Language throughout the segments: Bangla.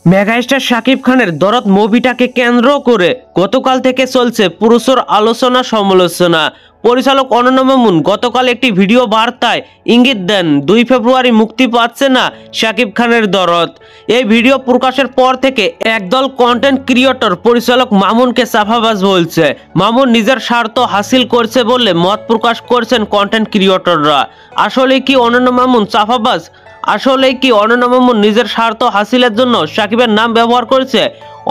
মেগাস্টার শাকিব খানের দরদ মুভিটাকে কেন্দ্র করে গতকাল থেকে চলছে পুরুষের আলোচনা সমালোচনা। পরিচালক অনন্য মামুন গতকাল একটি ভিডিও বার্তায় ইঙ্গিত দেন 2 ফেব্রুয়ারি মুক্তি পাচ্ছে না শাকিব খানের দরদ। এই ভিডিও প্রকাশের পর থেকে একদল কন্টেন্ট ক্রিয়েটর পরিচালক মামুনকে চাপাবাজ বলছে। মামুন নিজের স্বার্থ হাসিল করছে বলে মত প্রকাশ করছেন কন্টেন্ট ক্রিয়েটররা। আসলে কি অনন্য মামুন চাপাবাজ? আসলে কি অনন্য মামুন নিজের স্বার্থ হাসিলের জন্য শাকিবের নাম ব্যবহার করেছে?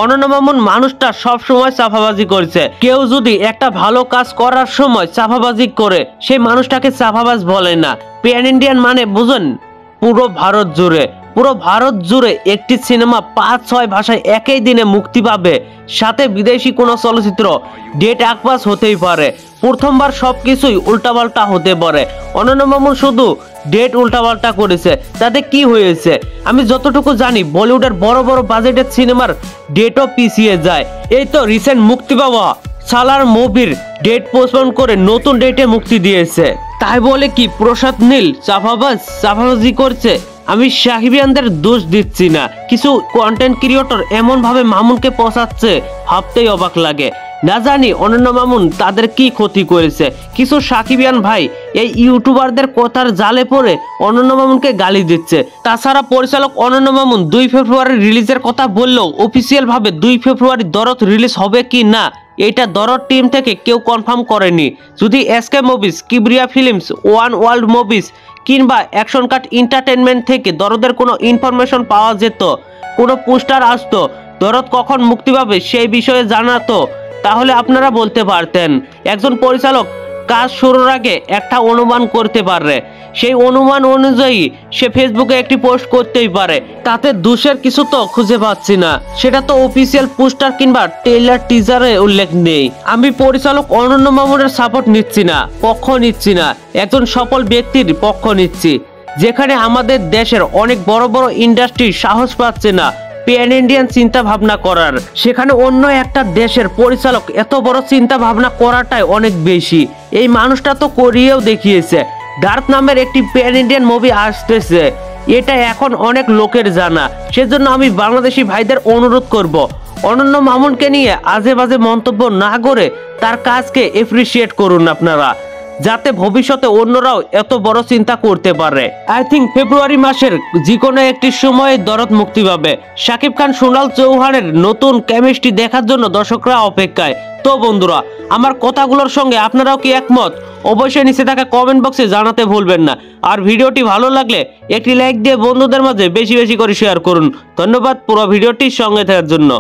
অনন্য মামুন মানুষটা সব সময় চাপাবাজি করছে। কেউ যদি একটা ভালো কাজ করার সময় চাপাবাজি করে সেই মানুষটাকে চাপাবাজ বলে না। প্যান ইন্ডিয়ান মানে বুঝুন পুরো ভারত জুড়ে একটি সিনেমা 5-6 ভাষায় একই দিনে মুক্তি পাবে, সাথে বিদেশি কোনো চলচ্চিত্র ডেট একপাস হতেই পারে। প্রথমবার সবকিছুই উল্টাপাল্টা হতে পারে। অনন্য মামুন শুধু ডেট উল্টাপাল্টা করেছে, তাতে কি হয়েছে? আমি যতটুকু জানি বলিউডের বড় বড় বাজেটের সিনেমার ডেটও পিছিয়ে যায়। এই তো রিসেন্ট মুক্তি পাওয়া সালার মুভির ডেট পোস্টপোন করে নতুন ডেটে মুক্তি দিয়েছে। তাই বলে কি প্রসাদ নীল চাপাবাজি করছে? আমি শাকিবিয়ানদের দোষ দিচ্ছি না, কিছু কন্টেন্ট ক্রিয়েটর এমন ভাবে মামুনকে পচাচ্ছে ভাবতেই অবাক লাগে। না জানি অনন্য মামুন তাদের কি ক্ষতি করেছে। কিছু শাকিবিয়ান ভাই এই ইউটিউবারদের কথার জালে পড়ে অনন্য মামুনকে গালি দিচ্ছে। তাছাড়া পরিচালক অনন্য মামুন 2 ফেব্রুয়ারি রিলিজের কথা বললেও অফিসিয়াল ভাবে 2 ফেব্রুয়ারি দরদ রিলিজ হবে কি না এটা দরদ টিম থেকে কেউ কনফার্ম করেনি। যদি SK movies, Kibria films, one world movies কিংবা অ্যাকশন কাট এন্টারটেইনমেন্ট থেকে দরদের কোনো ইনফরমেশন পাওয়া যেত, কোনো পোস্টার আসতো, দরদ কখন মুক্তি পাবে সেই বিষয়ে জানাতো, তাহলে আপনারা বলতে পারতেন। একজন পরিচালক কাজ শুরুর আগে একটা অনুমান করতে পারে, সেই অনুমান অনুযায়ী সে ফেসবুকে একটি পোস্ট করতেই পারে। তাতে দোষের কিছু তো খুঁজে পাচ্ছি না, সেটা তো অফিসিয়াল পোস্টার কিংবা ট্রেলার টিজারে উল্লেখ নেই। আমি পরিচালক অনন্য মামুনের সাপোর্ট নিচ্ছি না, পক্ষ নিচ্ছি না, একজন সফল ব্যক্তির পক্ষ নিচ্ছি। যেখানে আমাদের দেশের অনেক বড় বড় ইন্ডাস্ট্রি সাহস পাচ্ছে না প্যান ইন্ডিয়ান চিন্তা ভাবনা করার, সেখানে অন্য একটা দেশের পরিচালক এত বড় চিন্তা ভাবনা করাটাই অনেক বেশি। এই মানুষটা তো করিয়েও দেখিয়েছে। ডার্ক নামের একটি প্যান ইন্ডিয়ান মুভি আসতেছে, এটা এখন অনেক লোকের জানা। সেজন্য আমি বাংলাদেশি ভাইদের অনুরোধ করব, অনন্য মামুনকে নিয়ে আজে বাজে মন্তব্য না করে তার কাজকে এপ্রিসিয়েট করুন আপনারা, যাতে ভবিষ্যতে অন্যরাও এত বড় চিন্তা করতে পারে। আই থিঙ্ক ফেব্রুয়ারি মাসের যে কোনো একটি সময়ে দরদ মুক্তি পাবে। শাকিব খান সোনাল চৌহানের নতুন কেমিস্ট্রি দেখার জন্য দর্শকরা অপেক্ষায়। তো বন্ধুরা, আমার কথাগুলোর সঙ্গে আপনারাও কি একমত? অবশ্যই নিচে থাকা কমেন্ট বক্সে জানাতে ভুলবেন না। আর ভিডিওটি ভালো লাগলে একটি লাইক দিয়ে বন্ধুদের মাঝে বেশি বেশি করে শেয়ার করুন। ধন্যবাদ পুরো ভিডিওটির সঙ্গে থাকার জন্য।